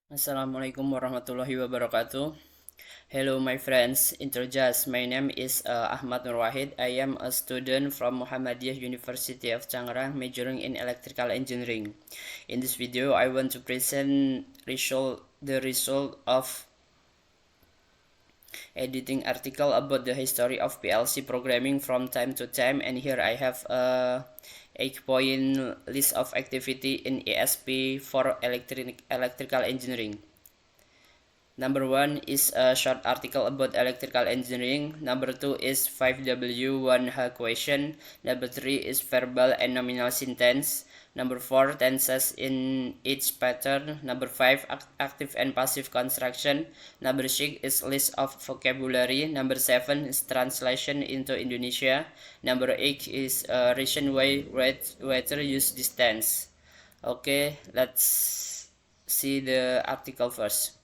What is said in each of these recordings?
Assalamualaikum warahmatullahi wabarakatuh. Hello my friends, Interjas. My name is Ahmad Nur Wahid. I am a student from Muhammadiyah University of Tangerang majoring in electrical engineering. In this video, I want to present the result of editing article about the history of PLC programming from time to time, and here I have a 8-point list of activity in ESP for electrical engineering. Number 1 is a short article about electrical engineering. Number 2 is 5W1H question. Number 3 is verbal and nominal sentence. Number 4, tenses in each pattern. Number 5, active and passive construction. Number 6 is list of vocabulary. Number 7 is translation into Indonesia. Number 8 is reason why writer use this tense. Okay, let's see the article first.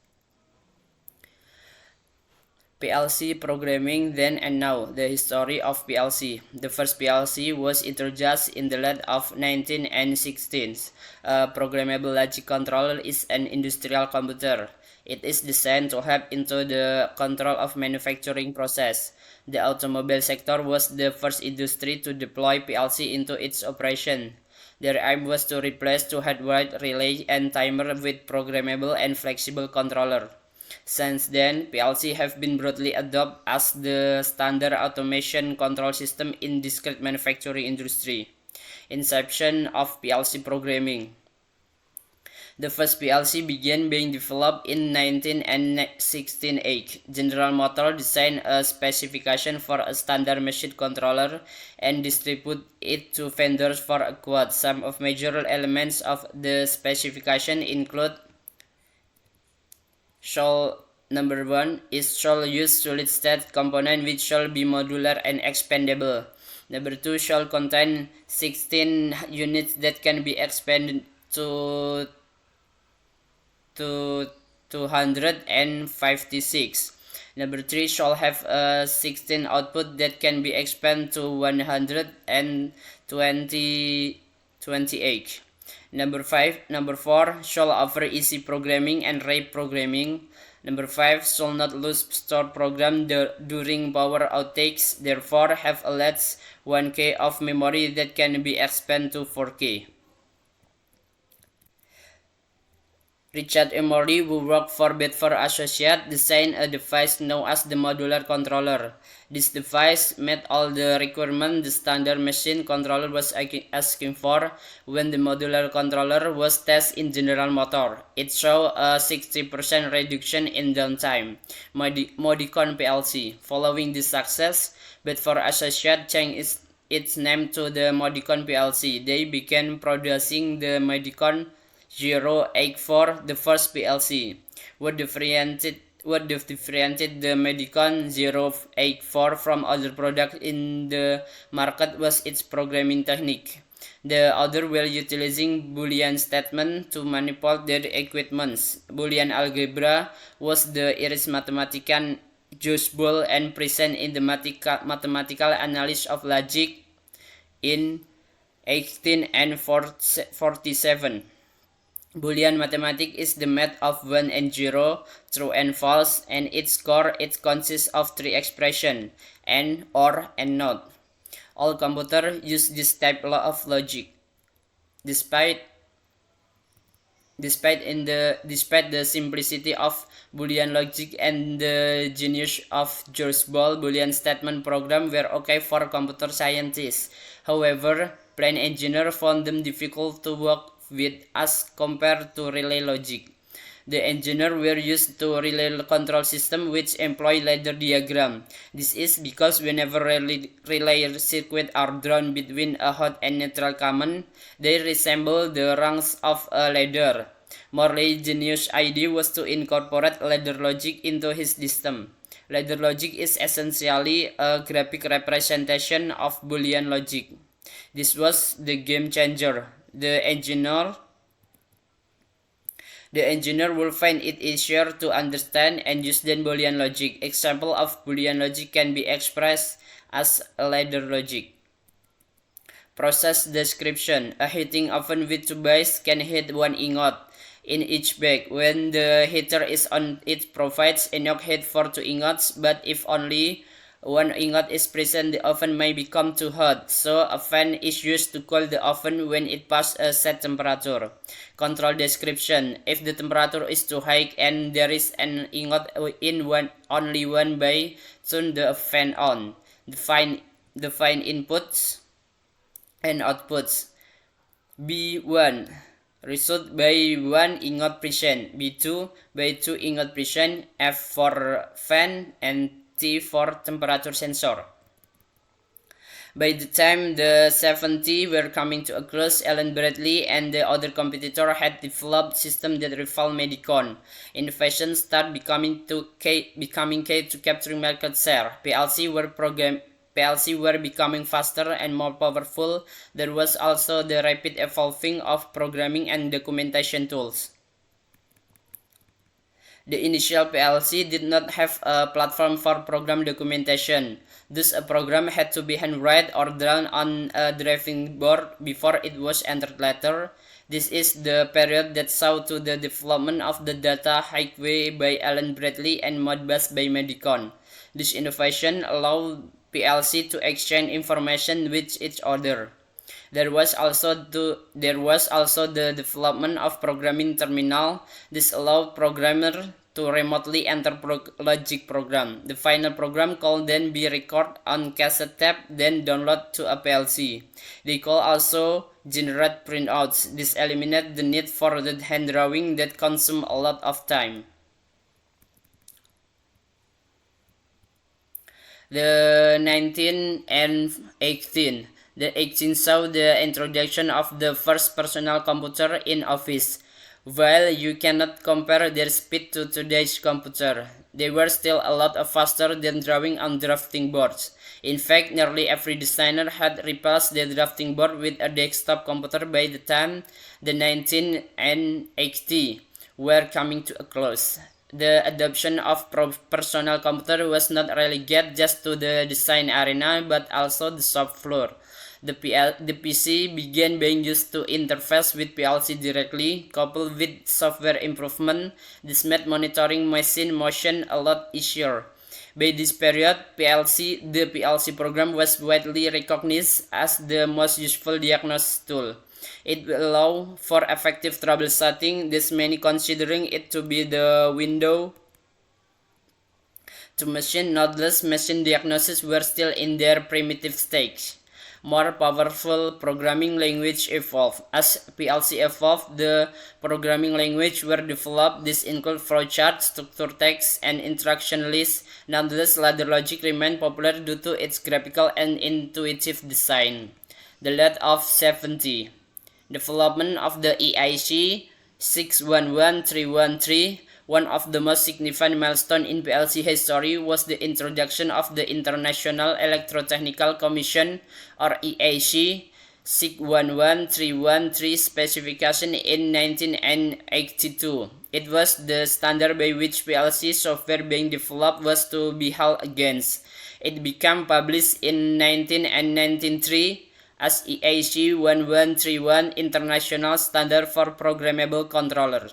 PLC programming then and now. The history of PLC. The first PLC was introduced in the late of 19th and 16th. A programmable logic controller is an industrial computer. It is designed to help into the control of manufacturing process. The automobile sector was the first industry to deploy PLC into its operation. Their aim was to replace two hardwired relay and timer with programmable and flexible controller. Since then, PLC have been broadly adopted as the standard automation control system in discrete manufacturing industry. Inception of PLC programming. The first PLC began being developed in 1968. General Motors designed a specification for a standard machine controller and distributed it to vendors for a quote. Some of major elements of the specification include Number 1 is shall use solid state component which shall be modular and expandable. Number 2 shall contain 16 units that can be expanded to 256. Number 3 shall have a 16 output that can be expanded to 128. Number 4 shall offer easy programming and RAID programming. Number 5 shall not lose stored program during power outages, therefore have a large 1K of memory that can be expanded to 4K. Richard Emery, who worked for Bedford Associates, designed a device known as the modular controller. This device met all the requirements the standard machine controller was asking for when the modular controller was tested in General Motors. It showed a 60% reduction in downtime. Modicon PLC. Following this success, Bedford Associates changed its name to the Modicon PLC. They began producing the Modicon 084, the first PLC. What differentiated the Modicon 084 from other products in the market was its programming technique. The other were utilizing Boolean statements to manipulate their equipments. Boolean algebra was the iris mathematician useful and present in the mathematical analysis of logic in 1847. Boolean mathematics is the math of 1 and 0, true and false, and its core it consists of three expressions, and, or, and not. All computers use this type of logic. Despite the simplicity of Boolean logic and the genius of George Ball, Boolean statement programs were okay for computer scientists. However, plain engineers found them difficult to work with as compared to relay logic. The engineers were used to relay control system which employ ladder diagram. This is because whenever relay circuits are drawn between a hot and neutral common, they resemble the rungs of a ladder. Morley's genius idea was to incorporate ladder logic into his system. Ladder logic is essentially a graphic representation of Boolean logic. This was the game changer. The engineer will find it easier to understand and use than Boolean logic. Example of Boolean logic can be expressed as a ladder logic. Process description. A heating oven with two bays can heat one ingot. in each bag. When the heater is on, it provides enough heat for 2 ingots, but if only 1 ingot is present, the oven may become too hot, so a fan is used to cool the oven when it passes a set temperature. Control description: if the temperature is too high and there is an ingot in only one bay, turn the fan on. Define inputs and outputs. B1 result by 1 ingot present, B2 by 2 ingot present, F for fan, and T for temperature sensor. By the time the 70s were coming to a close, Allen Bradley and the other competitor had developed systems that rival Medicon. Innovations started becoming key to capturing market share. PLC were becoming faster and more powerful. There was also the rapid evolving of programming and documentation tools. The initial PLC did not have a platform for program documentation. Thus, a program had to be handwritten or drawn on a driving board before it was entered later. This is the period that saw to the development of the data highway by Allen Bradley and Modbus by Medicon. This innovation allowed PLC to exchange information with each other. There was also the development of programming terminal. This allowed programmers to remotely enter logic program. The final program could then be recorded on cassette tape, then downloaded to a PLC. They could also generate printouts. This eliminated the need for the hand drawing that consumed a lot of time. The 19 and 18. The 18 saw the introduction of the first personal computer in office. While you cannot compare their speed to today's computer, they were still a lot faster than drawing on drafting boards. In fact, nearly every designer had replaced the drafting board with a desktop computer by the time the 19 and 80 were coming to a close. The adoption of personal computer was not relegated just to the design arena, but also the shop floor. The PC began being used to interface with PLC directly, coupled with software improvement. This made monitoring machine motion a lot easier. By this period, the PLC program was widely recognized as the most useful diagnosis tool. It will allow for effective troubleshooting, this many considering it to be the window to machine. Nodeless machine diagnosis were still in their primitive stage. More powerful programming language evolved. As PLC evolved, the programming language were developed. This include flowchart, structure text, and instruction lists. Nonetheless, ladder logic remained popular due to its graphical and intuitive design. The late of 70. Development of the EIC 611313. One of the most significant milestones in PLC history was the introduction of the International Electrotechnical Commission, or EIC 611313 specification in 1982. It was the standard by which PLC software being developed was to be held against. It became published in 1993 as EIC 1131 International Standard for Programmable Controller.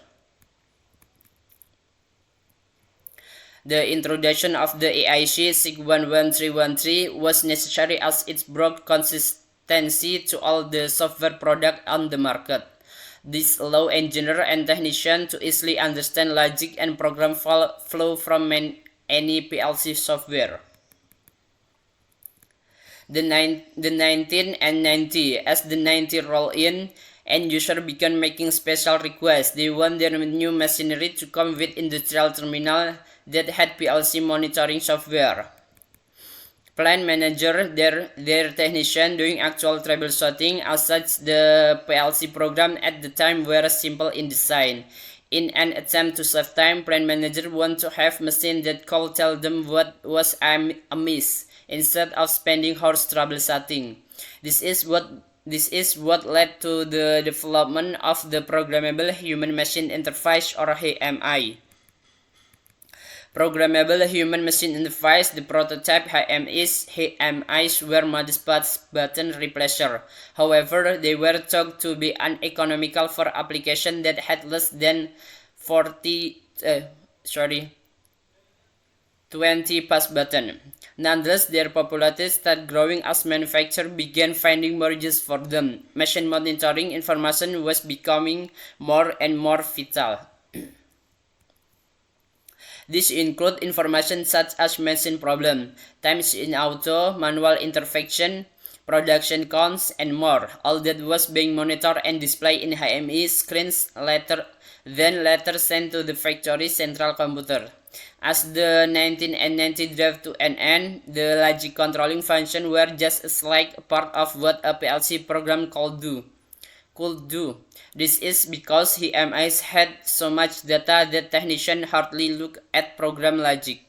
The introduction of the EIC 611313 was necessary as it brought consistency to all the software products on the market. This allowed engineers and technicians to easily understand logic and program flow from any PLC software. The 19 and 90. As the 90 rolled in, end users began making special requests. They want their new machinery to come with industrial terminal that had PLC monitoring software. Plant manager, their technician doing actual troubleshooting, as such the PLC program at the time were simple in design. In an attempt to save time, plant manager want to have machine that could tell them what was amiss, instead of spending hours troubleshooting. This is what led to the development of the Programmable Human Machine Interface, or HMI. Programmable human-machine interface, the prototype HMIs were modest button replacer. However, they were thought to be uneconomical for applications that had less than 20 push button. Nonetheless, their popularity started growing as manufacturers began finding more use for them. Machine monitoring information was becoming more and more vital. This include information such as machine problem, times in auto, manual intervention, production counts, and more. All that was being monitored and displayed in HMI screens later sent to the factory central computer. As the 1990 drive to an end, the logic controlling function were just a slight part of what a PLC program could do. This is because HMIs had so much data that technicians hardly look at program logic.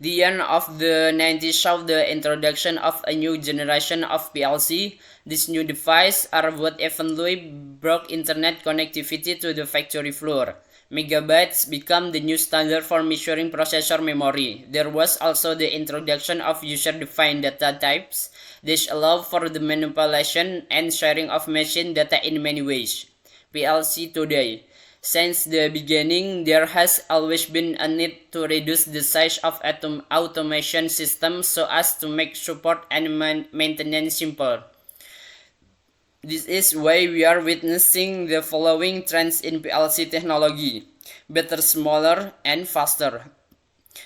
The end of the 90s saw the introduction of a new generation of PLC. These new devices are what eventually brought internet connectivity to the factory floor. Megabytes became the new standard for measuring processor memory. There was also the introduction of user-defined data types. This allowed for the manipulation and sharing of machine data in many ways. PLC today. Since the beginning, there has always been a need to reduce the size of automation systems so as to make support and maintenance simple. This is why we are witnessing the following trends in PLC technology: better, smaller, and faster.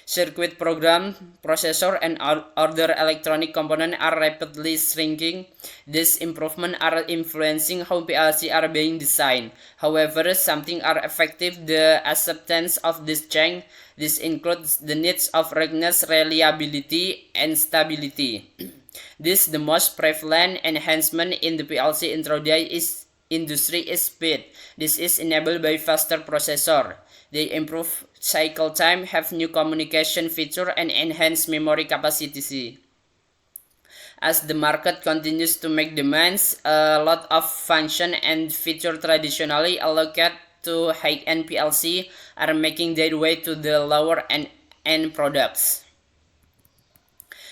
Circuit program, processor, and other electronic components are rapidly shrinking. These improvements are influencing how PLC are being designed. However, some things are affecting the acceptance of this change. This includes the needs of ruggedness, reliability, and stability. This the most prevalent enhancement in the PLC industry is speed. This is enabled by faster processor. They improve cycle time, have new communication feature, and enhance memory capacity. As the market continues to make demands, a lot of function and feature traditionally allocated to high-end PLC are making their way to the lower end products.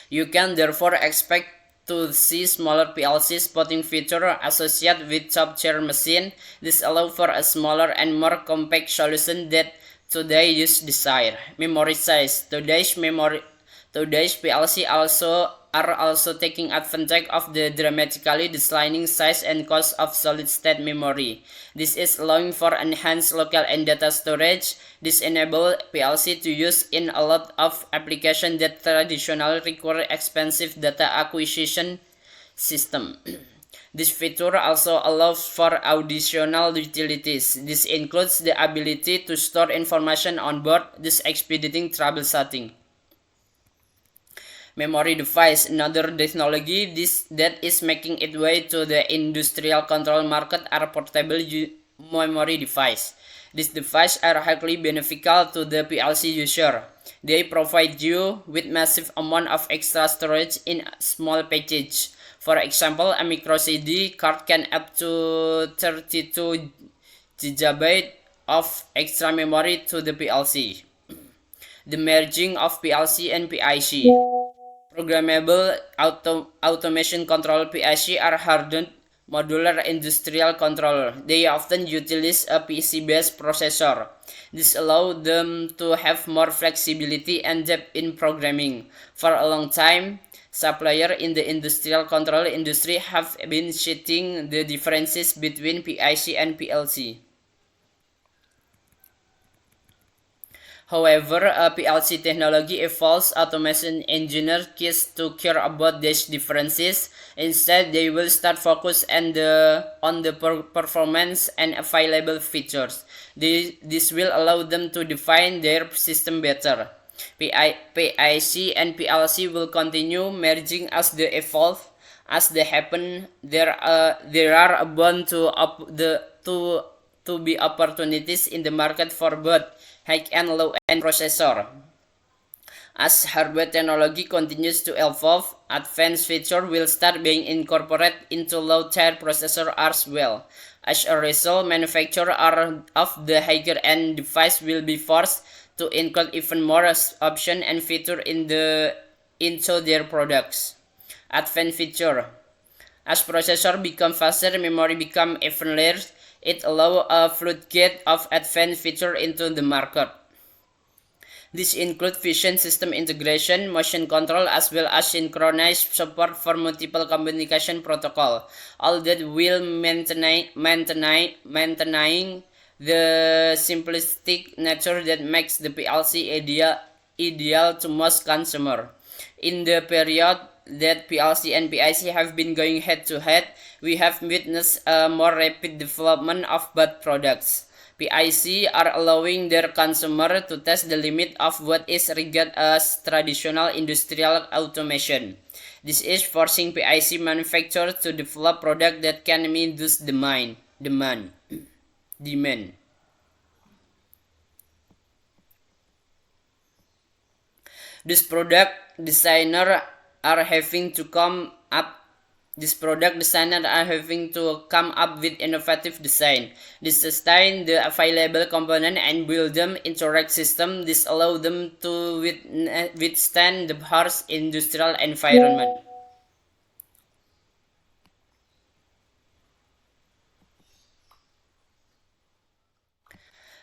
You can therefore expect to see smaller PLCs putting features associated with top-tier machine. This allows for a smaller and more compact solution that today use desire. Memory size. Today's PLC are also taking advantage of the dramatically declining size and cost of solid-state memory. This is allowing for enhanced local and data storage. This enables PLC to use in a lot of applications that traditionally require expensive data acquisition system. This feature also allows for additional utilities. This includes the ability to store information on board, thus expediting troubleshooting. Memory device, another technology that is making its way to the industrial control market, are portable memory device. These devices are highly beneficial to the PLC user. They provide you with massive amount of extra storage in a small package. For example, a micro CD card can up to 32 GB of extra memory to the PLC. The merging of PLC and PIC. Programmable automation control PIC are hardened modular industrial controller. They often utilize a PC-based processor. This allows them to have more flexibility and depth in programming. For a long time, suppliers in the industrial control industry have been citing the differences between PIC and PLC. However, PLC technology evolves. Automation engineers cease to care about these differences. Instead, they will start focus on the performance and available features. This will allow them to define their system better. PIC and PLC will continue merging as they evolve. As they happen, there are bound to be opportunities in the market for both high-end and low-end processor. As hardware technology continues to evolve, advanced features will start being incorporated into low-tier processors as well. As a result, manufacturers of the higher-end device will be forced to include even more options and features into their products. Advanced feature. As processors become faster, memory become even larger. It allows a floodgate of advanced features into the market. These include vision system integration, motion control, as well as synchronized support for multiple communication protocol. All that will maintaining the simplistic nature that makes the PLC ideal to most consumers. In the period that PLC and PIC have been going head-to-head, we have witnessed a more rapid development of both products. PIC are allowing their consumer to test the limit of what is regarded as traditional industrial automation. This is forcing PIC manufacturers to develop products that can meet this demand. This product designers are having to come up with innovative design. This sustain the available components and build them into rack system. This allows them to withstand the harsh industrial environment.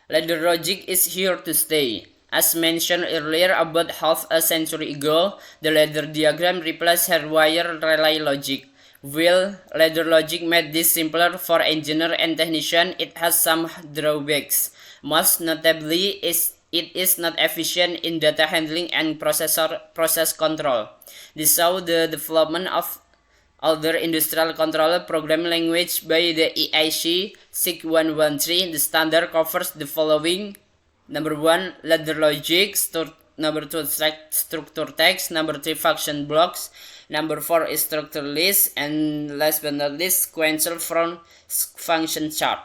Ladder logic is here to stay. As mentioned earlier, about half a century ago, the ladder diagram replaced hardwire relay logic. While ladder logic made this simpler for engineers and technicians, it has some drawbacks. Most notably, it is not efficient in data handling and process control. This saw the development of other industrial control programming language by the EIC 6113. The standard covers the following: number 1, ladder logic, number 2, structure text, number 3, function blocks, number 4 is structure list, and last but not least, sequential from function chart.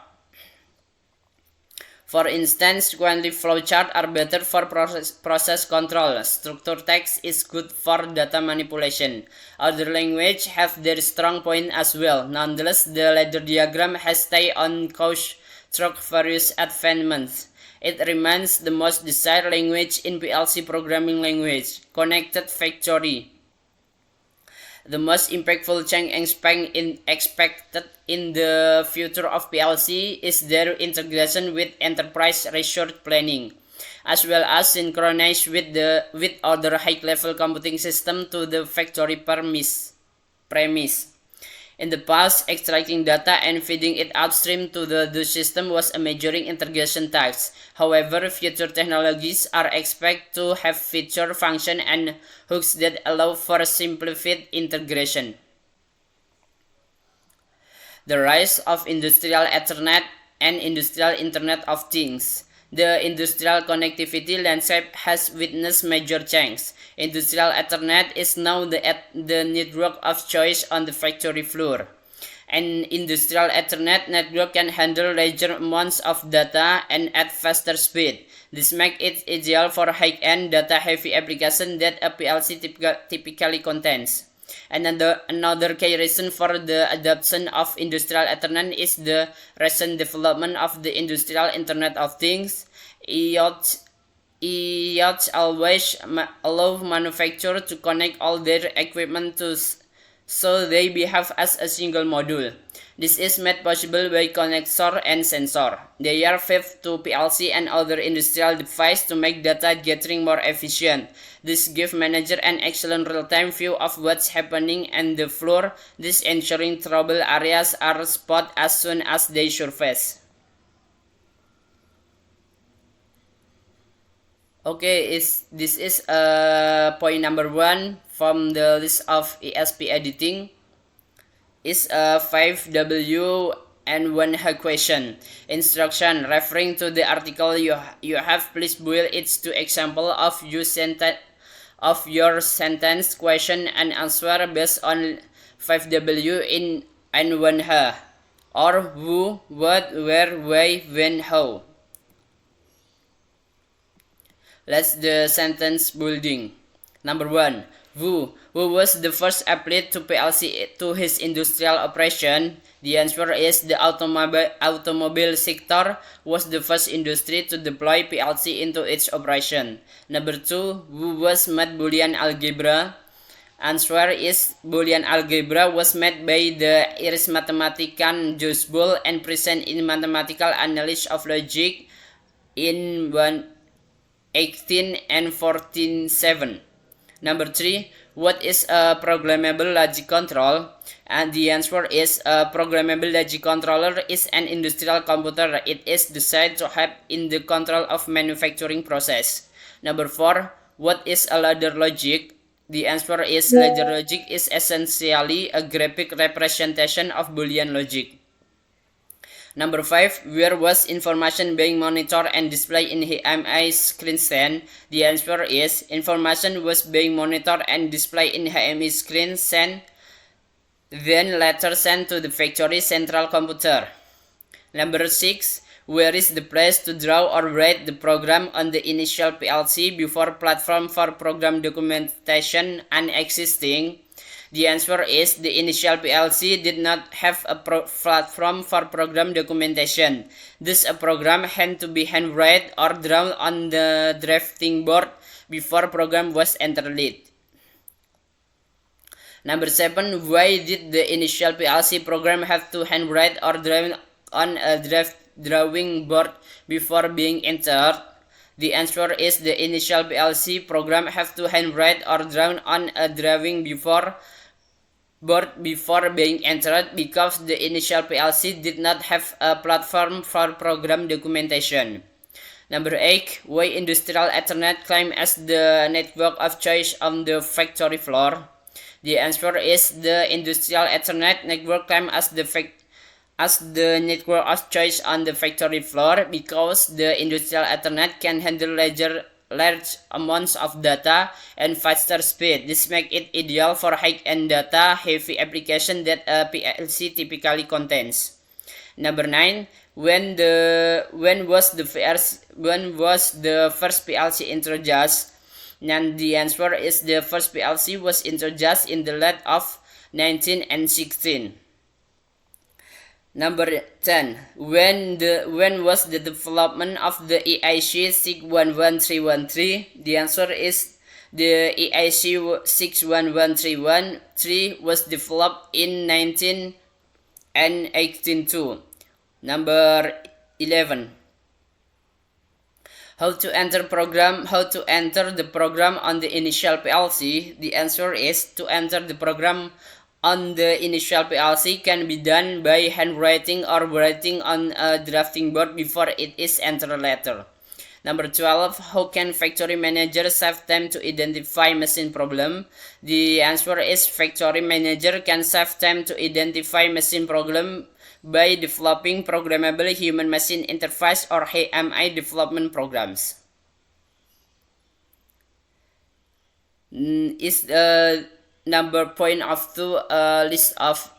For instance, sequential flowchart are better for process control. Structure text is good for data manipulation. Other languages have their strong point as well. Nonetheless, the ladder diagram has stayed on course through various advancements. It remains the most desired language in PLC programming language. Connected factory. The most impactful change expected in the future of PLC is their integration with enterprise resource planning, as well as synchronized with other high-level computing systems to the factory premise. In the past, extracting data and feeding it upstream to the system was a major integration task. However, future technologies are expected to have feature, function, and hooks that allow for simplified integration. The rise of Industrial Ethernet and Industrial Internet of Things. The industrial connectivity landscape has witnessed major change. Industrial Ethernet is now the network of choice on the factory floor. An industrial Ethernet network can handle larger amounts of data and at faster speed. This makes it ideal for high-end data-heavy applications that a PLC typically contains. Another key reason for the adoption of Industrial Ethernet is the recent development of the Industrial Internet of Things. IoT always allow manufacturers to connect all their equipment so they behave as a single module. This is made possible by connector and sensor. They are fed to PLC and other industrial devices to make data gathering more efficient. This gives managers an excellent real-time view of what's happening on the floor, this ensuring trouble areas are spotted as soon as they surface. Okay, this is point number 1 from the list of ESP editing. Is a 5W and 1H question. Instruction referring to the article you have, please boil it to example of your sentence, question, and answer based on 5W and 1H, or who, what, where, why, when, how. Let's the sentence building. Number 1. Who was the first applet to PLC to his industrial operation? The answer is the automobile sector was the first industry to deploy PLC into its operation. Number 2, who was made Boolean algebra? Answer is Boolean algebra was made by the Irish mathematician Jules Boole and present in Mathematical Analysis of Logic in 18 and 147. Number 3, what is a programmable logic control? And the answer is a programmable logic controller is an industrial computer. It is designed to help in the control of manufacturing process. Number 4, what is a ladder logic? The answer is ladder logic is essentially a graphic representation of Boolean logic. Number 5, where was information being monitored and displayed in HMI screen send? The answer is information was being monitored and displayed in HMI screen send, then later sent to the factory central computer. Number 6, where is the place to draw or write the program on the initial PLC before platform for program documentation and existing? The answer is the initial PLC did not have a platform for program documentation. Thus, a program had to be handwritten or drawn on the drafting board before program was entered. Number 7, why did the initial PLC program have to handwrite or drawn on a drawing board before being entered? The answer is the initial PLC program have to handwrite or drawn on a drawing board before being entered because the initial PLC did not have a platform for program documentation. Number 8, why Industrial Ethernet claimed as the network of choice on the factory floor? The answer is the Industrial Ethernet network claimed as the network of choice on the factory floor because the Industrial Ethernet can handle large amounts of data and faster speed. This makes it ideal for high-end data-heavy application that a PLC typically contains. Number 9, when was the first PLC introduced? And the answer is the first PLC was introduced in the late of 1916. Number 10. When was the development of the EIC 61131-3? The answer is the EIC 61131-3 was developed in 1982. Number 11. How to enter the program on the initial PLC? The answer is to enter the program on the initial PLC can be done by handwriting or writing on a drafting board before it is entered later. Number 12, how can factory manager save time to identify machine problem? The answer is factory manager can save time to identify machine problem by developing programmable human-machine interface or HMI development programs. Is the number point of a list of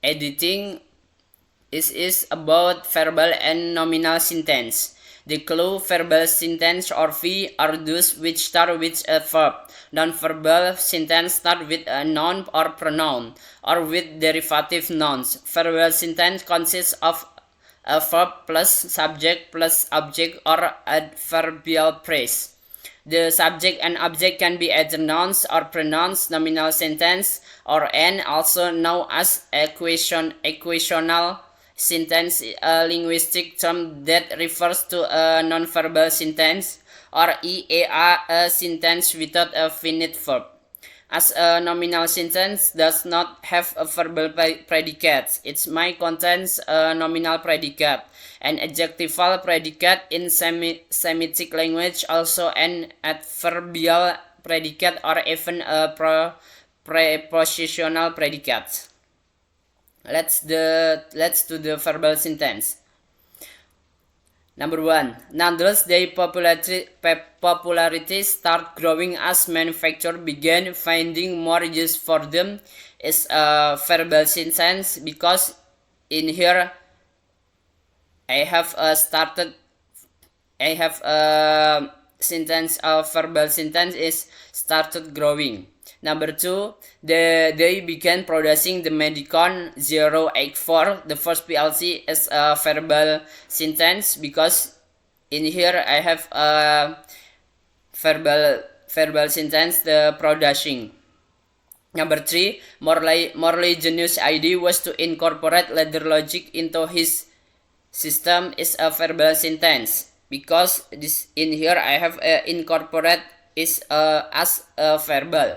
editing is about verbal and nominal sentence. The clue verbal sentence or V are those which start with a verb. Non-verbal sentence start with a noun or pronoun or with derivative nouns. Verbal sentence consists of a verb plus subject plus object or adverbial phrase. The subject and object can be either nouns or pronouns. Nominal sentence or N, also known as equational sentence, a linguistic term that refers to a nonverbal sentence, or EAA, a sentence without a finite verb. As a nominal sentence does not have a verbal predicate, it might contain a nominal predicate, an adjectival predicate in Semitic language, also an adverbial predicate, or even a prepositional predicate. Let's do the verbal sentence. Number 1. Nonetheless, their popularity start growing as manufacturers began finding more use for them. Is a verbal sentence because in here I have a sentence. A verbal sentence is started growing. Number 2, they began producing the Medicon 084. The first PLC is a verbal sentence because in here I have a verbal sentence, the producing. Number 3, Morley genius idea was to incorporate ladder logic into his system is a verbal sentence because this in here I have incorporate is as a verbal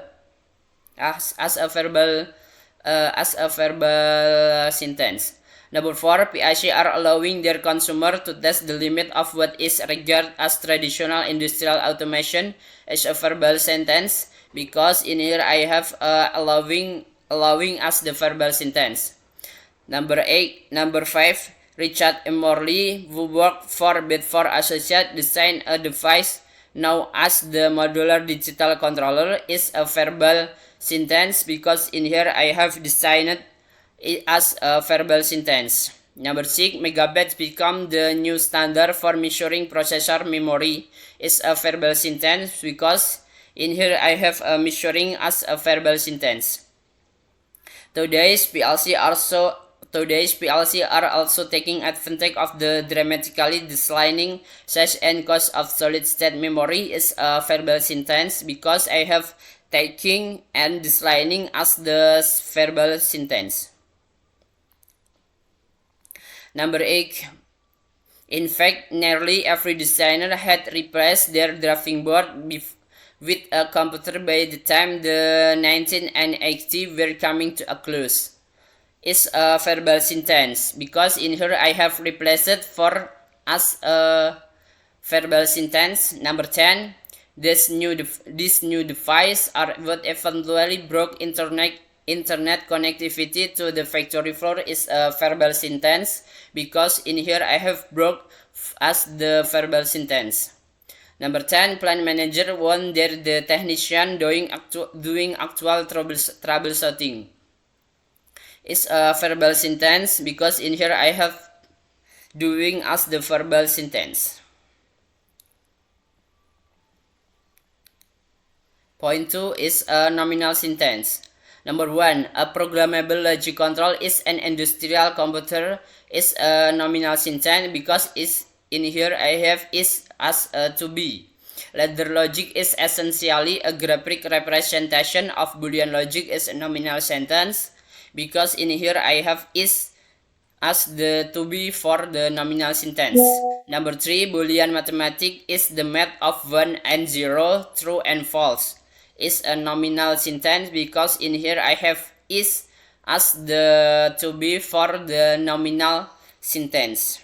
sentence. Number 4, PIC are allowing their consumer to test the limit of what is regarded as traditional industrial automation as a verbal sentence because in here I have allowing as the verbal sentence. Number 5, Richard M. Morley, who worked for Bedford Associates, designed a device known as the modular digital controller is a verbal sentence because in here I have designed it as a verbal sentence. Number 6, megabytes become the new standard for measuring processor memory is a verbal sentence because in here I have measuring as a verbal sentence. Today's PLC are also taking advantage of the dramatically declining size and cost of solid-state memory is a verbal sentence because I have taking and declining as the verbal sentence. Number 8. In fact, nearly every designer had replaced their drafting board with a computer by the time the 1980s were coming to a close. Is a verbal sentence because in here I have replaced it for as a verbal sentence. Number 10, this new device are what eventually broke internet connectivity to the factory floor is a verbal sentence because in here I have broke as the verbal sentence. Number 10, plant manager warned the technician doing actual troubleshooting is a verbal sentence because in here I have doing as the verbal sentence. Point 2 is a nominal sentence. Number 1, a programmable logic control is an industrial computer is a nominal sentence because is in here I have is as to be. Ladder logic is essentially a graphic representation of Boolean logic is a nominal sentence because in here I have is as the to be for the nominal sentence. Number 3, Boolean mathematics is the math of 1 and 0, true and false. Is a nominal sentence because in here I have is as the to be for the nominal sentence.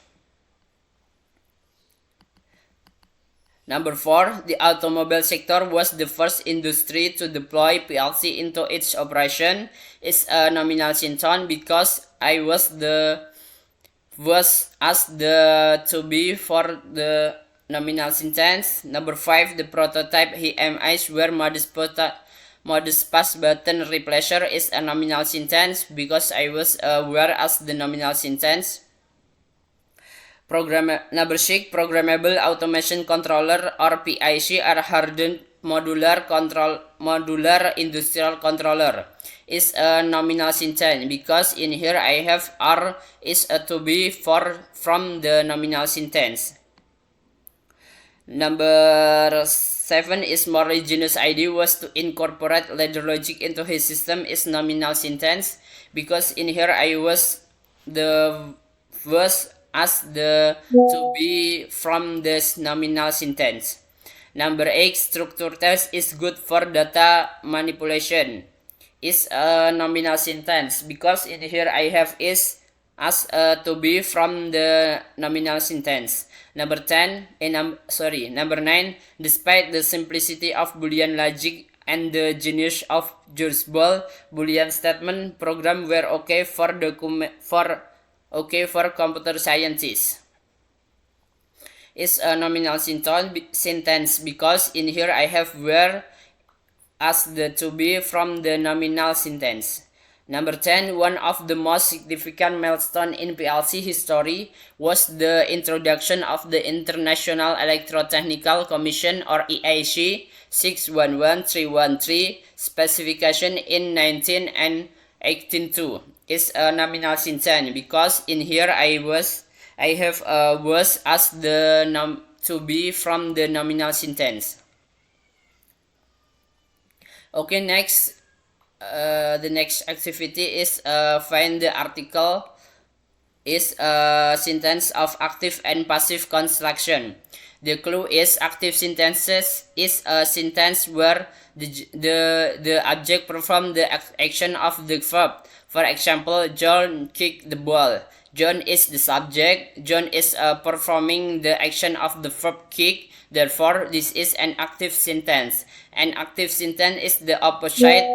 Number 4, the automobile sector was the first industry to deploy PLC into its operation is a nominal sentence because I was as the to be for the nominal sentence. Number 5, the prototype HMIs were modest pass button replacer is a nominal sentence because I was were as the nominal sentence. Number 6, programmable automation controller or PIC are hardened modular industrial controller is a nominal sentence because in here I have R is a to be from the nominal sentence. Number 7 is Morley genius idea was to incorporate ladder logic into his system is nominal sentence because in here I was as the to be from this nominal sentence. Number 8, structure test is good for data manipulation is a nominal sentence because in here I have is as to be from the nominal sentence. Number 9, despite the simplicity of Boolean logic and the genius of George Ball, Boolean statement program were okay for computer scientists. Is a nominal sentence because in here I have where as the to be from the nominal sentence. Number 10, one of the most significant milestones in PLC history was the introduction of the International Electrotechnical Commission or EIC 611313 specification in 19 and 182. It's a nominal syntax because in here I have was as the to be from the nominal syntax. Okay, next. The next activity is find the article is a sentence of active and passive construction. The clue is active sentences is a sentence where the object perform the action of the verb. For example, John kicked the ball. John is the subject. John is performing the action of the verb kick. Therefore, this is an active sentence. An active sentence is the opposite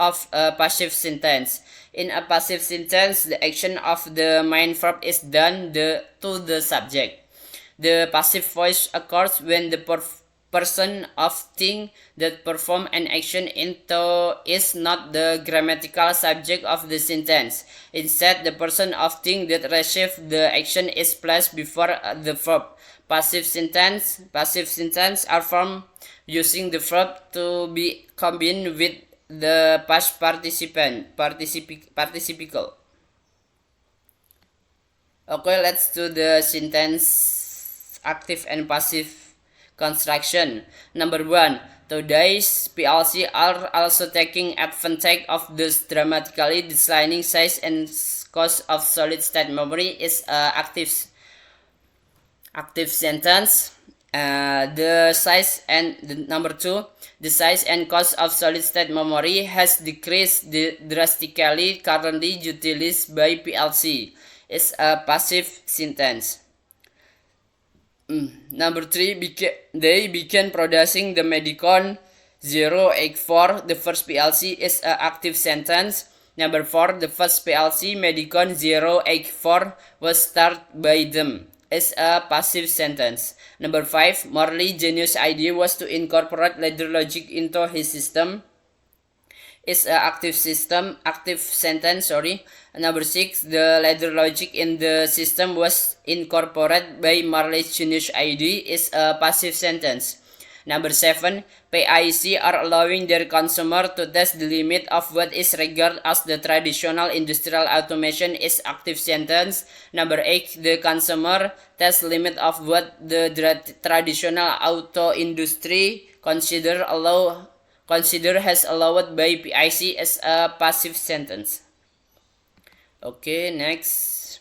of a passive sentence. In a passive sentence, the action of the main verb is done to the subject. The passive voice occurs when the person of thing that perform an action into is not the grammatical subject of the sentence. Instead, the person of thing that receive the action is placed before the verb. Passive sentence are formed using the verb to be combined with the past participial. Okay, let's do the sentence active and passive construction. Number 1. Today's PLC are also taking advantage of this dramatically declining size and cost of solid state memory is active sentence. The size and number 2, the size and cost of solid state memory has decreased drastically currently utilized by PLC. Is a passive sentence. Number 3, they began producing the Medicon 084. The first PLC is an active sentence. Number 4, the first PLC Medicon 084 was started by them. Is a passive sentence. Number 5, Morley's genius idea was to incorporate ladder logic into his system. Is a active sentence. Number 6, the ladder logic in the system was incorporated by Morley's genius idea. Is a passive sentence. Number 7, PIC are allowing their consumer to test the limit of what is regarded as the traditional industrial automation. Is active sentence. Number 8, the consumer test limit of what the traditional auto industry consider has allowed by PIC as a passive sentence. Okay, next.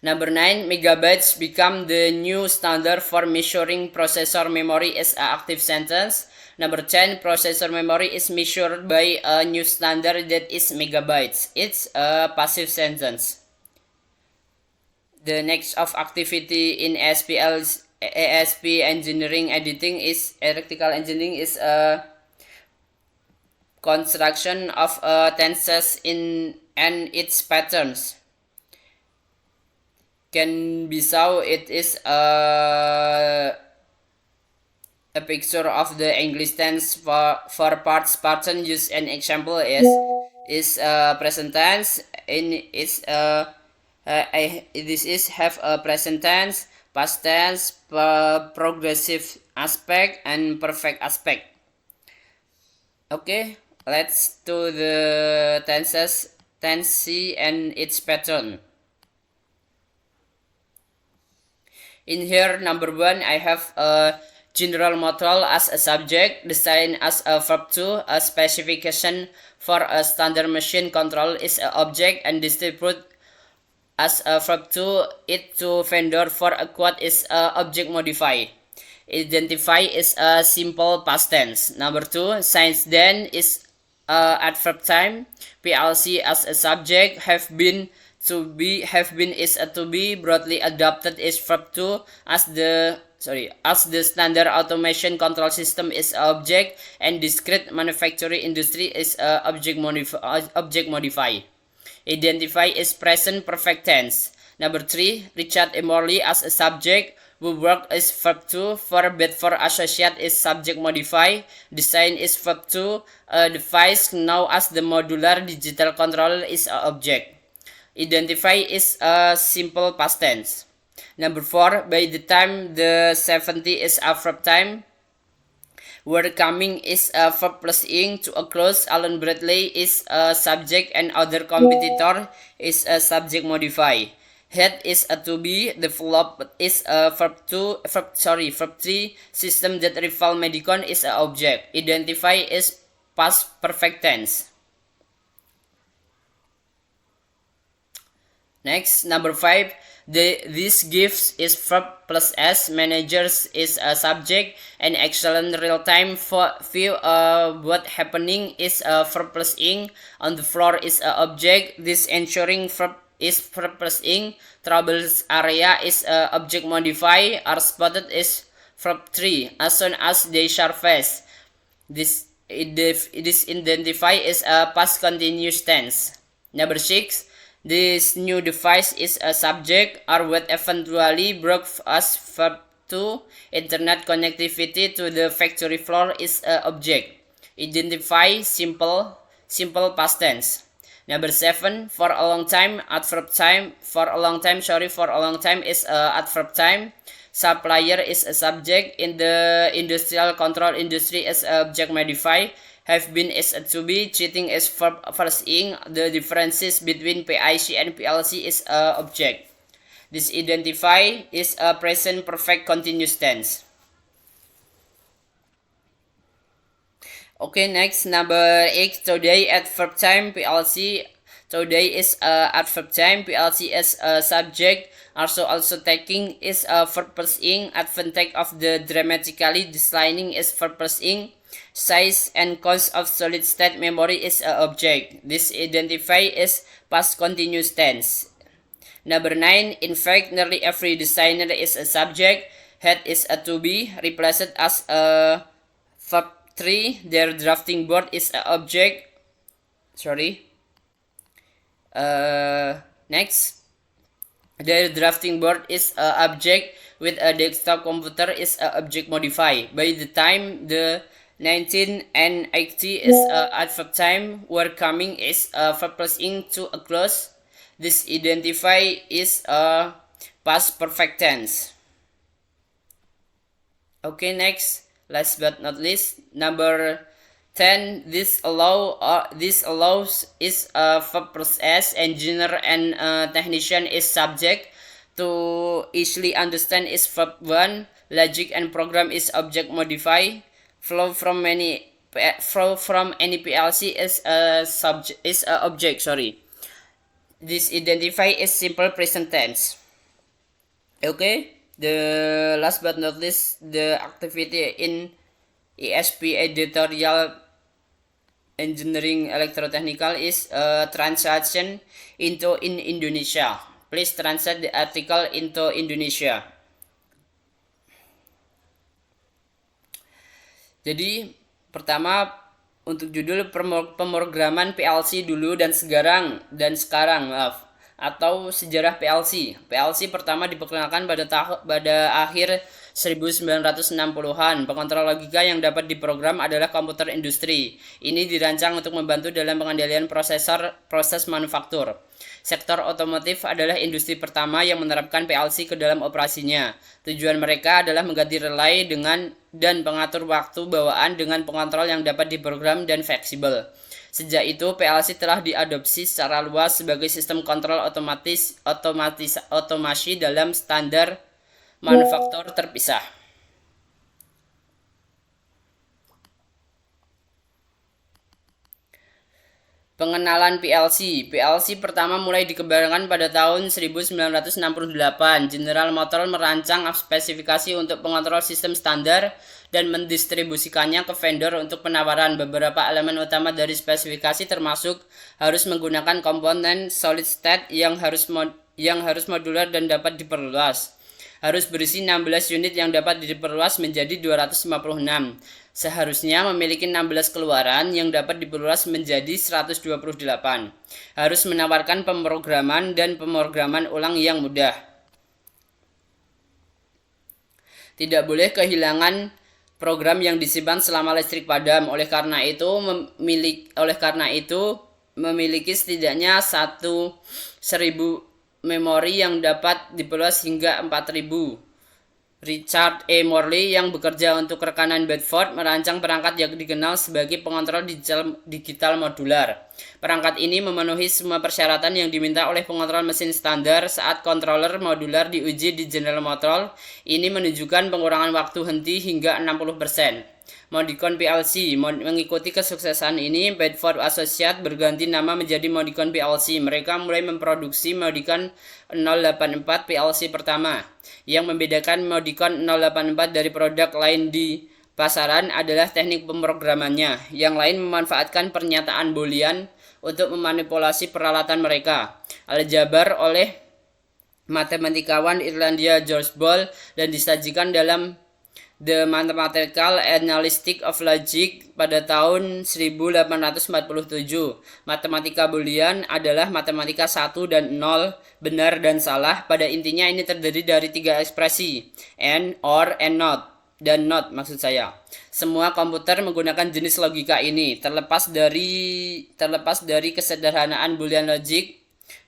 Number 9, megabytes become the new standard for measuring processor memory as an active sentence. Number 10, processor memory is measured by a new standard that is megabytes. It's a passive sentence. The next of activity in ASP engineering editing is electrical engineering is a construction of tenses and its patterns. Can be so it is a picture of the English tense for parts pattern. Use an example is present tense. This is have a present tense, past tense, progressive aspect, and perfect aspect. Okay, let's do the tense and its pattern. In here, number 1, I have a general model as a subject, design as a verb 2, a specification for a standard machine control is an object, and distribute as a verb 2, it to vendor for a quote is a object modify. Identify is a simple past tense. Number 2, since then is adverb time. PLC as a subject have been is a to be broadly adopted is verb 2 as the standard automation control system is object, and discrete manufacturing industry is object modify. Identify is present perfect tense. Number 3, Richard E. Morley as a subject Will work is verb 2. Forbid for associate is subject modify. Design is verb 2. A device known as the modular digital controller is a object. Identify is a simple past tense. Number 4. By the time the 70 is a verb time. Were coming is a verb plus ing to a close. Alan Bradley is a subject and other competitor is a subject modify. Head is a to be. Develop is a verb 3. System that rival Medicon is a object. Identify is past perfect tense. Next, number 5. This gives is verb plus s. Managers is a subject. An excellent real-time view what happening is a verb plus ing. On the floor is a object. This ensuring verb is verb plus ing. Troubles area is a object modify. Are spotted is verb 3. As soon as they surface. This identify is a past continuous tense. Number 6. This new device is a subject. Or what eventually broke as verb 2. Internet connectivity to the factory floor is a object. Identify simple past tense. Number 7. For a long time adverb time. For a long time is a adverb time. Supplier is a subject. In the industrial control industry is a object modify. Have been is a to be. Cheating is verb first ing. The differences between PIC and PLC is a object. This identify is a present perfect continuous tense. Okay, next number 8. Today adverb time PLC. Today is a adverb time. PLC is a subject. Also taking is a verb plus ing. Advantage of the dramatically declining is verb plus ing. Size and cost of solid state memory is a object. This identify is past continuous tense. Number 9. In fact, nearly every designer is a subject. Head is a to be. Replaced as a verb 3. Their drafting board is a object. Next. Their drafting board is a object with a desktop computer is a object modify. By the time the 19 and 80 is a adverb time. Were coming is a verb plus ing to a close. This identify is a past perfect tense. Okay, next, last but not least, number 10. This allows is a verb plus s. Engineer and technician is subject. To easily understand is verb 1. Logic and program is object modify. Flow from any PLC is a object. This identify is simple present tense. Okay, the last but not least, the activity in ESP editorial engineering electrotechnical is a translation into in Indonesia. Please translate the article into Indonesia. Jadi pertama untuk judul pemrograman PLC dulu dan sekarang atau sejarah PLC. PLC pertama diperkenalkan pada akhir 1960-an. Pengontrol logika yang dapat diprogram adalah komputer industri. Ini dirancang untuk membantu dalam pengendalian proses manufaktur. Sektor otomotif adalah industri pertama yang menerapkan PLC ke dalam operasinya. Tujuan mereka adalah mengganti relay dan pengatur waktu bawaan dengan pengontrol yang dapat diprogram dan fleksibel. Sejak itu, PLC telah diadopsi secara luas sebagai sistem kontrol otomasi dalam standar manufaktur terpisah. Pengenalan PLC. PLC pertama mulai dikembangkan pada tahun 1968. General Motors merancang spesifikasi untuk pengontrol sistem standar dan mendistribusikannya ke vendor untuk penawaran. Beberapa elemen utama dari spesifikasi termasuk harus menggunakan komponen solid state yang harus modular dan dapat diperluas. Harus berisi 16 unit yang dapat diperluas menjadi 256. Seharusnya memiliki 16 keluaran yang dapat diperluas menjadi 128. Harus menawarkan pemrograman dan pemrograman ulang yang mudah. Tidak boleh kehilangan program yang disimpan selama listrik padam. Oleh karena itu memiliki setidaknya 1000 memori yang dapat diperluas hingga 4000. Richard E. Morley yang bekerja untuk rekanan Bedford merancang perangkat yang dikenal sebagai pengontrol digital modular. Perangkat ini memenuhi semua persyaratan yang diminta oleh pengontrol mesin standar. Saat controller modular diuji di General Motors, ini menunjukkan pengurangan waktu henti hingga 60%. Modicon PLC. Mengikuti kesuksesan ini, Bedford Associates berganti nama menjadi Modicon PLC. Mereka mulai memproduksi Modicon 084 PLC pertama. Yang membedakan Modicon 084 dari produk lain di pasaran adalah teknik pemrogramannya. Yang lain memanfaatkan pernyataan Boolean untuk memanipulasi peralatan mereka. Aljabar oleh matematikawan Irlandia George Boole dan disajikan dalam The Mathematical Analysis of Logic pada tahun 1847. Matematika Boolean adalah matematika 1 dan 0, benar dan salah. Pada intinya ini terdiri dari 3 ekspresi, and, or, and not, dan not maksud saya. Semua komputer menggunakan jenis logika ini, terlepas dari kesederhanaan Boolean logic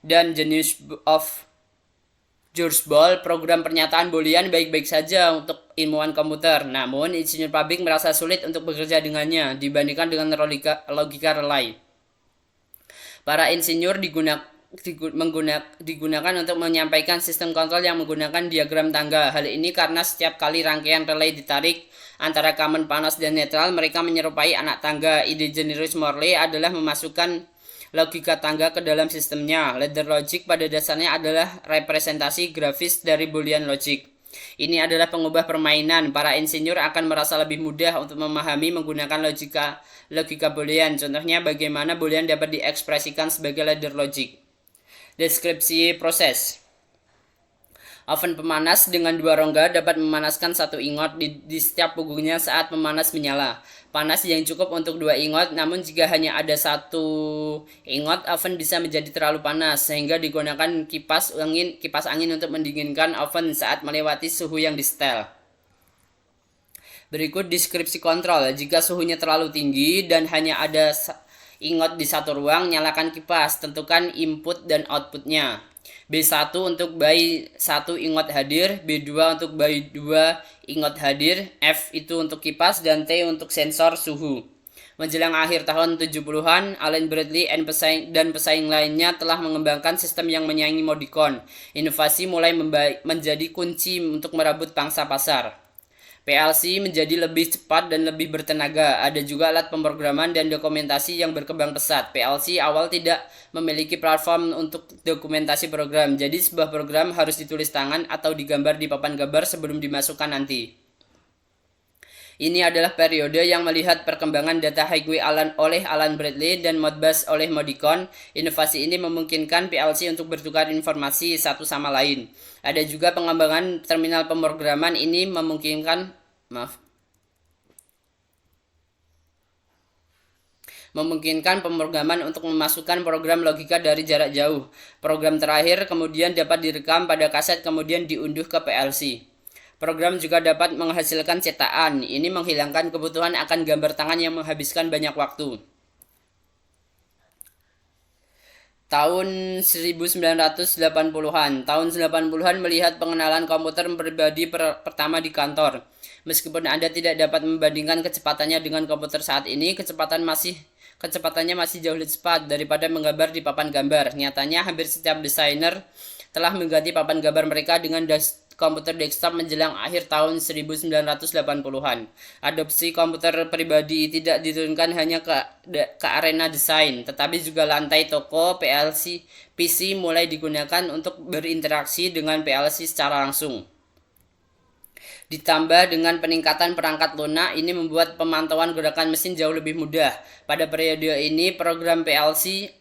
dan genius of George Boole. Program pernyataan Boolean baik-baik saja untuk ilmuwan komputer, namun insinyur pabrik merasa sulit untuk bekerja dengannya dibandingkan dengan logika relay. Para insinyur digunakan untuk menyampaikan sistem kontrol yang menggunakan diagram tangga. Hal ini karena setiap kali rangkaian relay ditarik antara common panas dan netral, mereka menyerupai anak tangga. Ide jenius Morley adalah memasukkan logika tangga ke dalam sistemnya. Ladder logic pada dasarnya adalah representasi grafis dari Boolean logic. Ini adalah pengubah permainan. Para insinyur akan merasa lebih mudah untuk memahami menggunakan logika Boolean. Contohnya bagaimana Boolean dapat diekspresikan sebagai ladder logic. Deskripsi proses. Oven pemanas dengan 2 rongga dapat memanaskan 1 ingot di setiap punggungnya saat pemanas menyala. Panas yang cukup untuk 2 ingot, namun jika hanya ada 1 ingot, oven bisa menjadi terlalu panas, sehingga digunakan kipas angin untuk mendinginkan oven saat melewati suhu yang disetel. Berikut deskripsi kontrol. Jika suhunya terlalu tinggi dan hanya ada ingot di satu ruang, nyalakan kipas, tentukan input dan outputnya. B1 untuk bayi 1 ingot hadir, B2 untuk bayi 2 ingot hadir, F itu untuk kipas, dan T untuk sensor suhu. Menjelang akhir tahun 70-an, Allen Bradley dan pesaing lainnya telah mengembangkan sistem yang menyaingi Modicon. Inovasi mulai menjadi kunci untuk merebut pangsa pasar. PLC menjadi lebih cepat dan lebih bertenaga. Ada juga alat pemrograman dan dokumentasi yang berkembang pesat. PLC awal tidak memiliki platform untuk dokumentasi program, jadi sebuah program harus ditulis tangan atau digambar di papan gambar sebelum dimasukkan nanti. Ini adalah periode yang melihat perkembangan data highway oleh Allen Bradley dan Modbus oleh Modicon. Inovasi ini memungkinkan PLC untuk bertukar informasi satu sama lain. Ada juga pengembangan terminal pemrograman ini memungkinkan pemrograman untuk memasukkan program logika dari jarak jauh. Program terakhir kemudian dapat direkam pada kaset kemudian diunduh ke PLC. Program juga dapat menghasilkan cetakan. Ini menghilangkan kebutuhan akan gambar tangan yang menghabiskan banyak waktu. Tahun 1980-an. Tahun 80-an melihat pengenalan komputer pribadi pertama di kantor. Meskipun Anda tidak dapat membandingkan kecepatannya dengan komputer saat ini, kecepatannya masih jauh lebih cepat daripada menggambar di papan gambar. Nyatanya hampir setiap desainer telah mengganti papan gambar mereka dengan komputer desktop menjelang akhir tahun 1980-an. Adopsi komputer pribadi tidak diturunkan hanya ke arena desain, tetapi juga lantai toko PC mulai digunakan untuk berinteraksi dengan PLC secara langsung. Ditambah dengan peningkatan perangkat lunak, ini membuat pemantauan gerakan mesin jauh lebih mudah. Pada periode ini, program PLC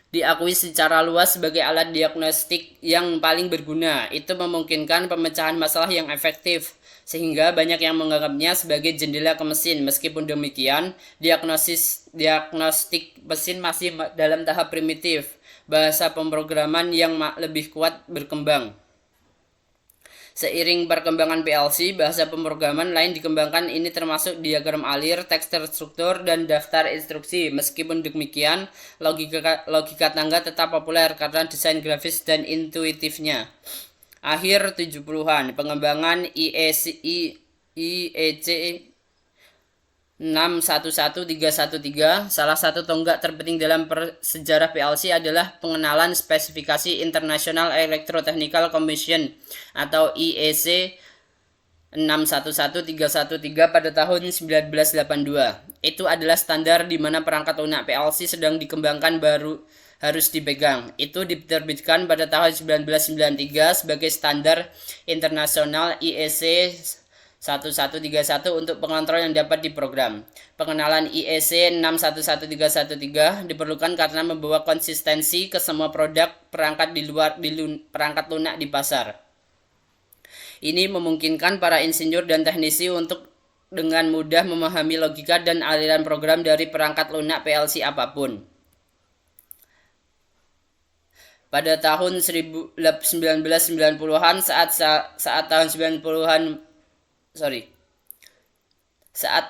diakui secara luas sebagai alat diagnostik yang paling berguna. Itu memungkinkan pemecahan masalah yang efektif, sehingga banyak yang menganggapnya sebagai jendela ke mesin. Meskipun demikian, diagnostik mesin masih dalam tahap primitif. Bahasa pemrograman yang lebih kuat berkembang. Seiring perkembangan PLC, bahasa pemrograman lain dikembangkan, ini termasuk diagram alir, teks terstruktur, dan daftar instruksi. Meskipun demikian, logika tangga tetap populer karena desain grafis dan intuitifnya. Akhir 70-an, pengembangan IEC 611313, salah satu tonggak terpenting dalam sejarah PLC adalah pengenalan spesifikasi International Electrotechnical Commission atau IEC 611313 pada tahun 1982. Itu adalah standar di mana perangkat lunak PLC sedang dikembangkan baru harus dipegang. Itu diterbitkan pada tahun 1993 sebagai standar internasional IEC 1131 untuk pengontrol yang dapat diprogram. Pengenalan IEC 611313 diperlukan karena membawa konsistensi ke semua produk perangkat perangkat lunak di pasar. Ini memungkinkan para insinyur dan teknisi untuk dengan mudah memahami logika dan aliran program dari perangkat lunak PLC apapun. Pada tahun 1990-an saat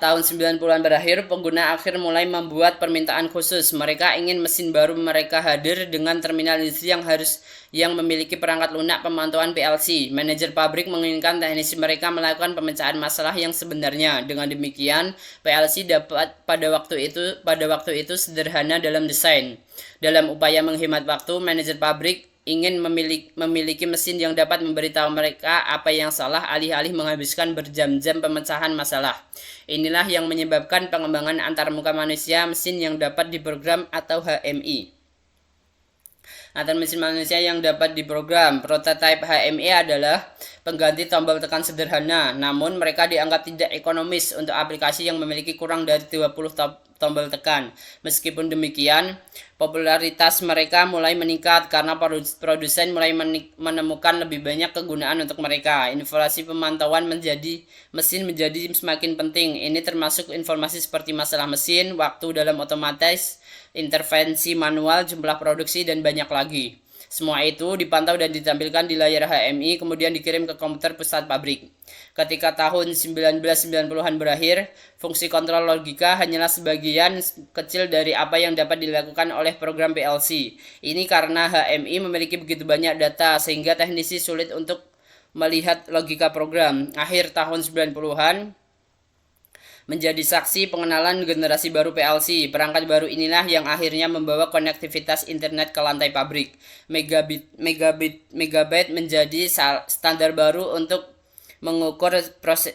tahun 90-an berakhir, pengguna akhir mulai membuat permintaan khusus. Mereka ingin mesin baru mereka hadir dengan terminal industri yang memiliki perangkat lunak pemantauan PLC. Manajer pabrik menginginkan teknisi mereka melakukan pemecahan masalah yang sebenarnya. Dengan demikian, PLC pada waktu itu sederhana dalam desain. Dalam upaya menghemat waktu, manajer pabrik ingin memiliki mesin yang dapat memberitahu mereka apa yang salah alih-alih menghabiskan berjam-jam pemecahan masalah. Inilah yang menyebabkan pengembangan antarmuka manusia mesin yang dapat diprogram atau HMI. Antar mesin manusia yang dapat diprogram. Prototipe HMI adalah pengganti tombol tekan sederhana, namun mereka dianggap tidak ekonomis untuk aplikasi yang memiliki kurang dari 20 tombol tekan. Meskipun demikian, popularitas mereka mulai meningkat karena produsen mulai menemukan lebih banyak kegunaan untuk mereka. Informasi pemantauan mesin menjadi semakin penting. Ini termasuk informasi seperti masalah mesin, waktu dalam otomatis, intervensi manual, jumlah produksi, dan banyak lagi. Semua itu dipantau dan ditampilkan di layar HMI, kemudian dikirim ke komputer pusat pabrik. Ketika tahun 1990-an berakhir, fungsi kontrol logika hanyalah sebagian kecil dari apa yang dapat dilakukan oleh program PLC. Ini karena HMI memiliki begitu banyak data, sehingga teknisi sulit untuk melihat logika program. Akhir tahun 90-an, menjadi saksi pengenalan generasi baru PLC. Perangkat baru inilah yang akhirnya membawa konektivitas internet ke lantai pabrik. Megabyte menjadi standar baru untuk mengukur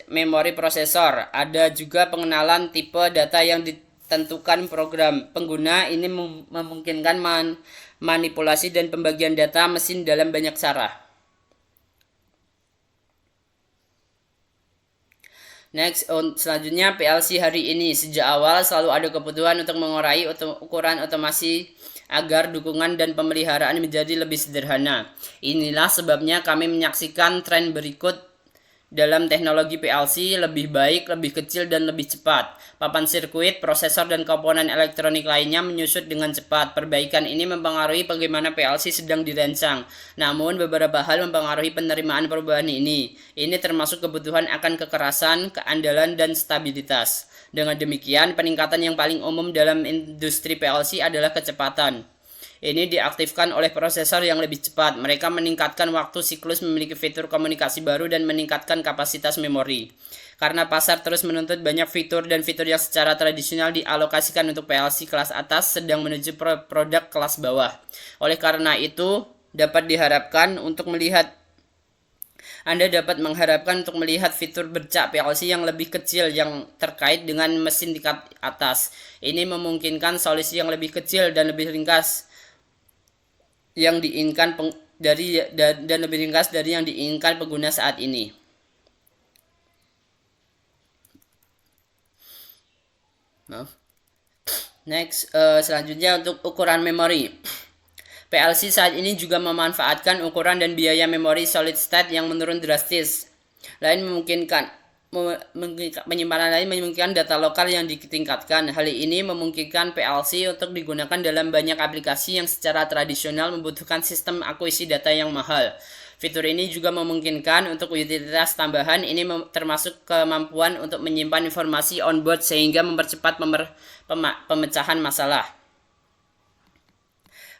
memori prosesor. Ada juga pengenalan tipe data yang ditentukan program pengguna. Ini memungkinkan manipulasi dan pembagian data mesin dalam banyak cara. Selanjutnya PLC hari ini. Sejak awal selalu ada kebutuhan untuk mengurai ukuran otomasi agar dukungan dan pemeliharaan menjadi lebih sederhana. Inilah sebabnya kami menyaksikan tren berikut dalam teknologi PLC: lebih baik, lebih kecil, dan lebih cepat. Papan sirkuit, prosesor, dan komponen elektronik lainnya menyusut dengan cepat. Perbaikan ini mempengaruhi bagaimana PLC sedang dirancang. Namun, beberapa hal mempengaruhi penerimaan perubahan ini. Ini termasuk kebutuhan akan kekerasan, keandalan, dan stabilitas. Dengan demikian, peningkatan yang paling umum dalam industri PLC adalah kecepatan. Ini diaktifkan oleh prosesor yang lebih cepat. Mereka meningkatkan waktu siklus, memiliki fitur komunikasi baru, dan meningkatkan kapasitas memori. Karena pasar terus menuntut banyak fitur dan fitur yang secara tradisional dialokasikan untuk PLC kelas atas sedang menuju produk kelas bawah. Oleh karena itu, Anda dapat mengharapkan untuk melihat fitur bercak PLC yang lebih kecil yang terkait dengan mesin di atas. Ini memungkinkan solusi yang lebih kecil dan lebih ringkas yang diinginkan dari yang diinginkan pengguna saat ini. Selanjutnya untuk ukuran memori. PLC saat ini juga memanfaatkan ukuran dan biaya memori solid state yang menurun drastis. Penyimpanan lain memungkinkan data lokal yang ditingkatkan. Hal ini memungkinkan PLC untuk digunakan dalam banyak aplikasi yang secara tradisional membutuhkan sistem akuisisi data yang mahal. Fitur ini juga memungkinkan untuk utilitas tambahan, ini termasuk kemampuan untuk menyimpan informasi onboard sehingga mempercepat pemecahan masalah.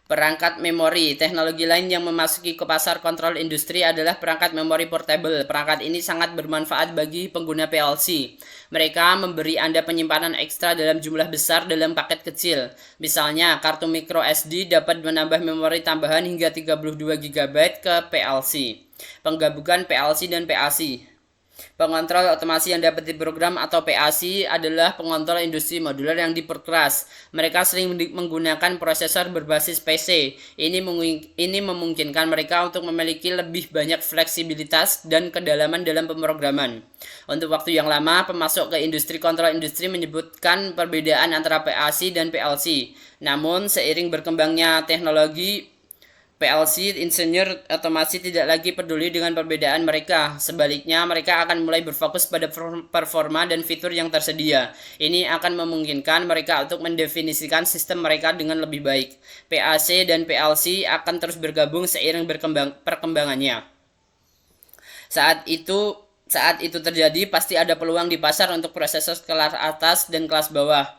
Perangkat memori. Teknologi lain yang memasuki ke pasar kontrol industri adalah perangkat memori portable. Perangkat ini sangat bermanfaat bagi pengguna PLC. Mereka memberi Anda penyimpanan ekstra dalam jumlah besar dalam paket kecil. Misalnya, kartu micro SD dapat menambah memori tambahan hingga 32 GB ke PLC. Penggabungan PLC dan PAC. Pengontrol otomasi yang dapat diprogram atau PAC adalah pengontrol industri modular yang diperkeras. Mereka sering menggunakan prosesor berbasis PC. Ini memungkinkan mereka untuk memiliki lebih banyak fleksibilitas dan kedalaman dalam pemrograman. Untuk waktu yang lama, pemasok ke industri kontrol industri menyebutkan perbedaan antara PAC dan PLC. Namun, seiring berkembangnya teknologi, PLC insinyur otomasi tidak lagi peduli dengan perbedaan mereka. Sebaliknya, mereka akan mulai berfokus pada performa dan fitur yang tersedia. Ini akan memungkinkan mereka untuk mendefinisikan sistem mereka dengan lebih baik. PAC dan PLC akan terus bergabung seiring perkembangannya. Saat itu terjadi, pasti ada peluang di pasar untuk prosesor kelas atas dan kelas bawah.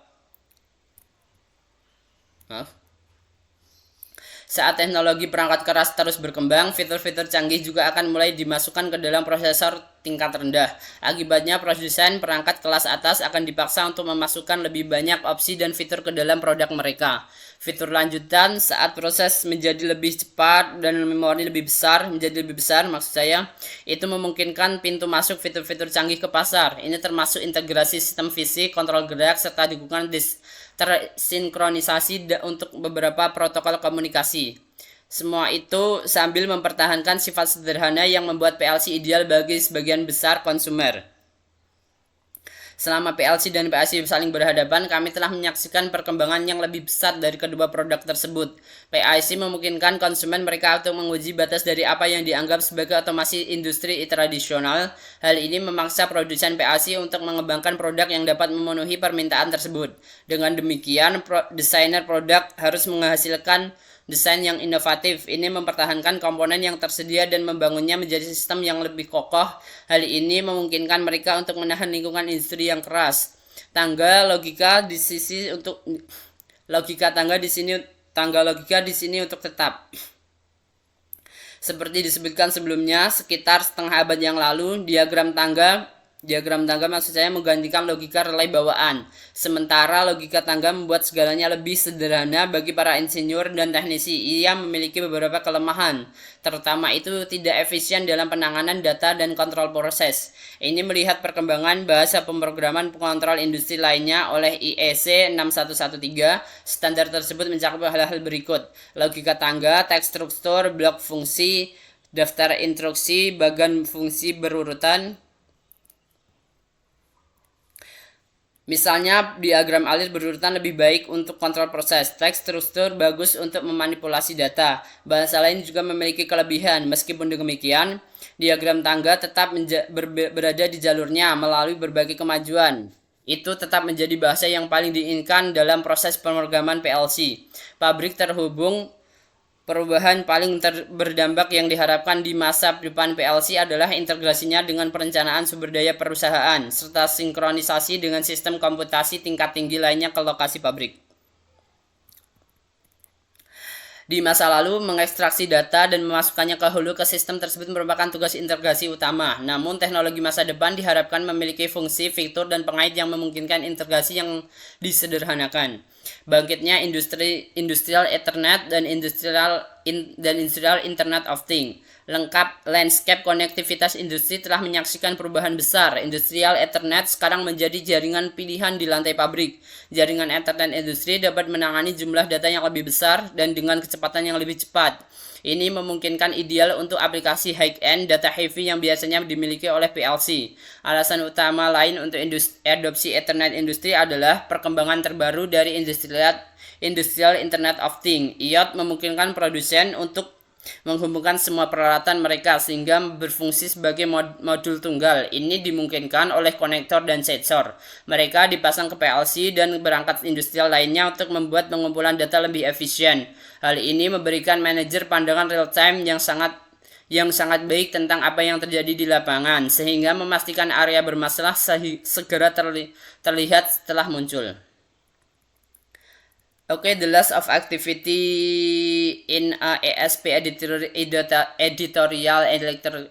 Saat teknologi perangkat keras terus berkembang, fitur-fitur canggih juga akan mulai dimasukkan ke dalam prosesor tingkat rendah. Akibatnya, produsen perangkat kelas atas akan dipaksa untuk memasukkan lebih banyak opsi dan fitur ke dalam produk mereka. Fitur lanjutan saat proses menjadi lebih cepat dan memori menjadi lebih besar, maksud saya, itu memungkinkan pintu masuk fitur-fitur canggih ke pasar. Ini termasuk integrasi sistem fisik, kontrol gerak, serta dukungan tersinkronisasi untuk beberapa protokol komunikasi. Semua itu sambil mempertahankan sifat sederhana yang membuat PLC ideal bagi sebagian besar konsumer. Selama PLC dan PAC saling berhadapan, kami telah menyaksikan perkembangan yang lebih pesat dari kedua produk tersebut. PAC memungkinkan konsumen mereka untuk menguji batas dari apa yang dianggap sebagai otomasi industri tradisional. Hal ini memaksa produsen PAC untuk mengembangkan produk yang dapat memenuhi permintaan tersebut. Dengan demikian, desainer produk harus menghasilkan desain yang inovatif. Ini mempertahankan komponen yang tersedia dan membangunnya menjadi sistem yang lebih kokoh. Hal ini memungkinkan mereka untuk menahan lingkungan industri yang keras. Tangga logika di sini untuk tetap. Seperti disebutkan sebelumnya, sekitar setengah abad yang lalu, diagram tangga maksud saya menggantikan logika relay bawaan. Sementara logika tangga membuat segalanya lebih sederhana bagi para insinyur dan teknisi. Ia memiliki beberapa kelemahan, terutama itu tidak efisien dalam penanganan data dan kontrol proses. Ini melihat perkembangan bahasa pemrograman pengontrol industri lainnya oleh IEC 6113. Standar tersebut mencakup hal-hal berikut: logika tangga, teks struktur, blok fungsi, daftar instruksi, bagan fungsi berurutan. Misalnya, diagram alir berurutan lebih baik untuk kontrol proses. Teks struktur bagus untuk memanipulasi data. Bahasa lain juga memiliki kelebihan. Meskipun demikian, diagram tangga tetap berada di jalurnya melalui berbagai kemajuan. Itu tetap menjadi bahasa yang paling diinginkan dalam proses pemrograman PLC. Pabrik terhubung. Perubahan paling berdampak yang diharapkan di masa depan PLC adalah integrasinya dengan perencanaan sumber daya perusahaan, serta sinkronisasi dengan sistem komputasi tingkat tinggi lainnya ke lokasi pabrik. Di masa lalu, mengekstraksi data dan memasukkannya ke hulu ke sistem tersebut merupakan tugas integrasi utama. Namun, teknologi masa depan diharapkan memiliki fungsi, fitur, dan pengait yang memungkinkan integrasi yang disederhanakan. Bangkitnya industrial Ethernet dan industrial Internet of Things. Lengkap landscape konektivitas industri telah menyaksikan perubahan besar. Industrial Ethernet sekarang menjadi jaringan pilihan di lantai pabrik. Jaringan Ethernet industri dapat menangani jumlah data yang lebih besar dan dengan kecepatan yang lebih cepat. Ini memungkinkan ideal untuk aplikasi high-end data heavy yang biasanya dimiliki oleh PLC. Alasan utama lain untuk adopsi Ethernet industri adalah perkembangan terbaru dari Industrial Internet of Things. IoT memungkinkan produsen untuk menghubungkan semua peralatan mereka sehingga berfungsi sebagai modul tunggal. Ini dimungkinkan oleh konektor dan sensor. Mereka dipasang ke PLC dan perangkat industrial lainnya untuk membuat pengumpulan data lebih efisien. Hal ini memberikan manajer pandangan real time yang sangat yang sangat baik tentang apa yang terjadi di lapangan, sehingga memastikan area bermasalah segera terlihat setelah muncul. Okay, the list of activity in ASP editorial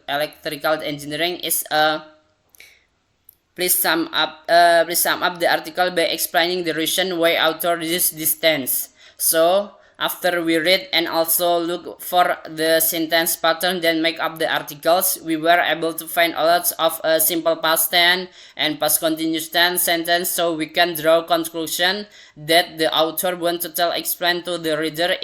electrical engineering is please sum up the article by explaining the reason why author this distance. So after we read and also look for the sentence pattern, then make up the articles, we were able to find a lot of simple past tense and past continuous tense sentence, so we can draw conclusion that the author want to explain to the reader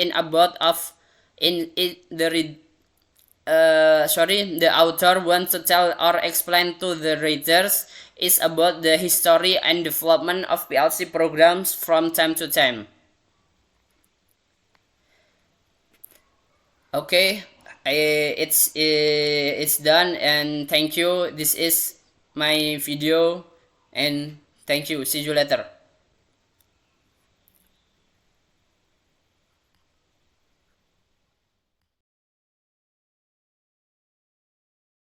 the author wants to tell or explain to the readers is about the history and development of PLC programs from time to time. Okay, it's done, and thank you. This is my video, and thank you. See you later.